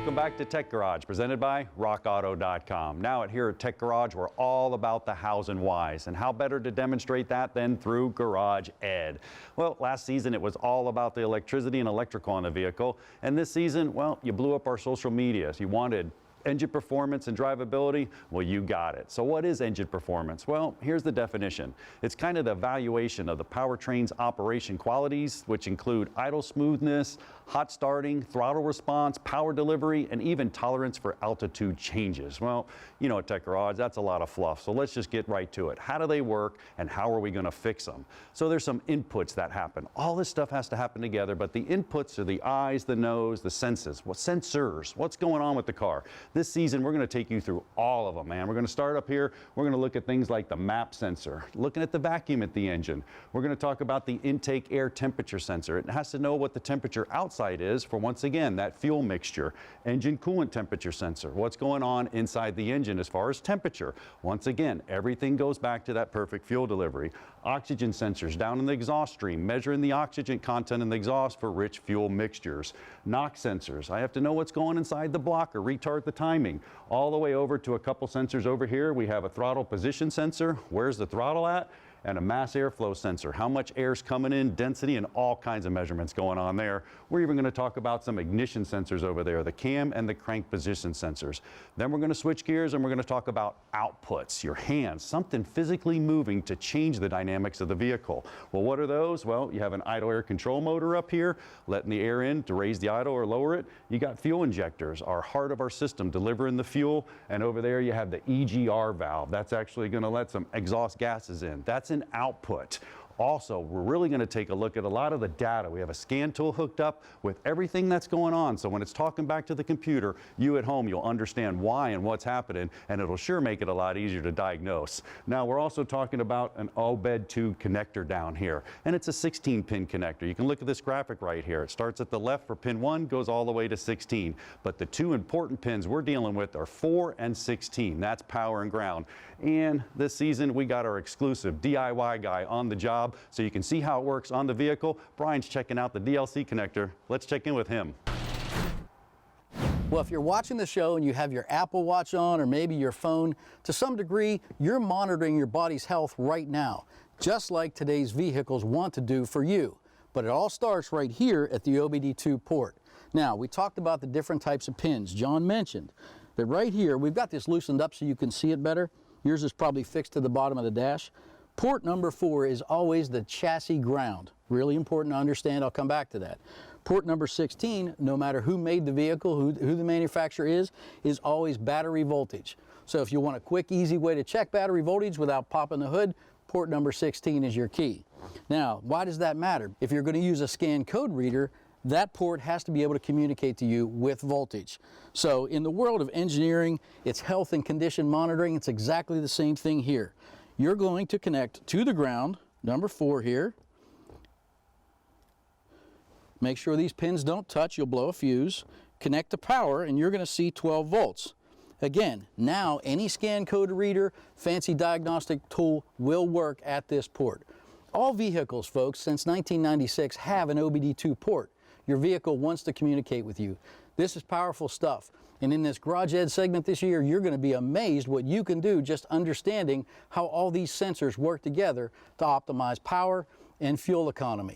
Welcome back to Tech Garage, presented by RockAuto.com. Now here at Tech Garage, we're all about the hows and whys, and how better to demonstrate that than through Garage Ed. Well, last season it was all about the electricity and electrical on the vehicle, and this season, well, you blew up our social media. You wanted engine performance and drivability? Well, you got it. So what is engine performance? Well, here's the definition. It's kind of the evaluation of the powertrain's operation qualities, which include idle smoothness, hot starting, throttle response, power delivery, and even tolerance for altitude changes. Well, you know, at Tech Garage, that's a lot of fluff. So let's just get right to it. How do they work, and how are we going to fix them? So there's some inputs that happen. All this stuff has to happen together, but the inputs are the eyes, the nose, the senses. What sensors? What's going on with the car? This season, we're going to take you through all of them, man. We're going to start up here. We're going to look at things like the MAP sensor, looking at the vacuum at the engine. We're going to talk about the intake air temperature sensor. It has to know what the temperature outside is for, once again, that fuel mixture. Engine coolant temperature sensor, what's going on inside the engine as far as temperature. Once again, everything goes back to that perfect fuel delivery. Oxygen sensors down in the exhaust stream, measuring the oxygen content in the exhaust for rich fuel mixtures. NOx sensors, I have to know what's going inside the blocker, retard the timing. All the way over to a couple sensors over here, we have a throttle position sensor, where's the throttle at? And a mass airflow sensor, how much air is coming in, density, and all kinds of measurements going on there. We're even going to talk about some ignition sensors over there, the cam and the crank position sensors. Then we're going to switch gears and we're going to talk about outputs, your hands, something physically moving to change the dynamics of the vehicle. Well, what are those? Well, you have an idle air control motor up here, letting the air in to raise the idle or lower it. You got fuel injectors, our heart of our system, delivering the fuel. And over there you have the EGR valve. That's actually going to let some exhaust gases in. That's an output. Also, we're really going to take a look at a lot of the data. We have a scan tool hooked up with everything that's going on. So when it's talking back to the computer, you at home, you'll understand why and what's happening, and it'll sure make it a lot easier to diagnose. Now, we're also talking about an OBD2 connector down here, and it's a 16-pin connector. You can look at this graphic right here. It starts at the left for pin 1, goes all the way to 16. But the two important pins we're dealing with are 4 and 16. That's power and ground. And this season, we got our exclusive DIY guy on the job, so you can see how it works on the vehicle. Brian's checking out the DLC connector. Let's check in with him. Well, if you're watching the show and you have your Apple Watch on, or maybe your phone, to some degree, you're monitoring your body's health right now, just like today's vehicles want to do for you. But it all starts right here at the OBD2 port. Now, we talked about the different types of pins. John mentioned that right here, we've got this loosened up so you can see it better. Yours is probably fixed to the bottom of the dash. Port number 4 is always the chassis ground. Really important to understand. I'll come back to that. Port number 16, no matter who made the vehicle, who the manufacturer is always battery voltage. So if you want a quick, easy way to check battery voltage without popping the hood, port number 16 is your key. Now, why does that matter? If you're going to use a scan code reader, that port has to be able to communicate to you with voltage. So in the world of engineering, it's health and condition monitoring. It's exactly the same thing here. You're going to connect to the ground, number 4 here. Make sure these pins don't touch, you'll blow a fuse. Connect to power, and you're going to see 12 volts. Again, now any scan code reader, fancy diagnostic tool will work at this port. All vehicles, folks, since 1996 have an OBD2 port. Your vehicle wants to communicate with you. This is powerful stuff. And in this Garage Ed segment this year, you're going to be amazed what you can do just understanding how all these sensors work together to optimize power and fuel economy.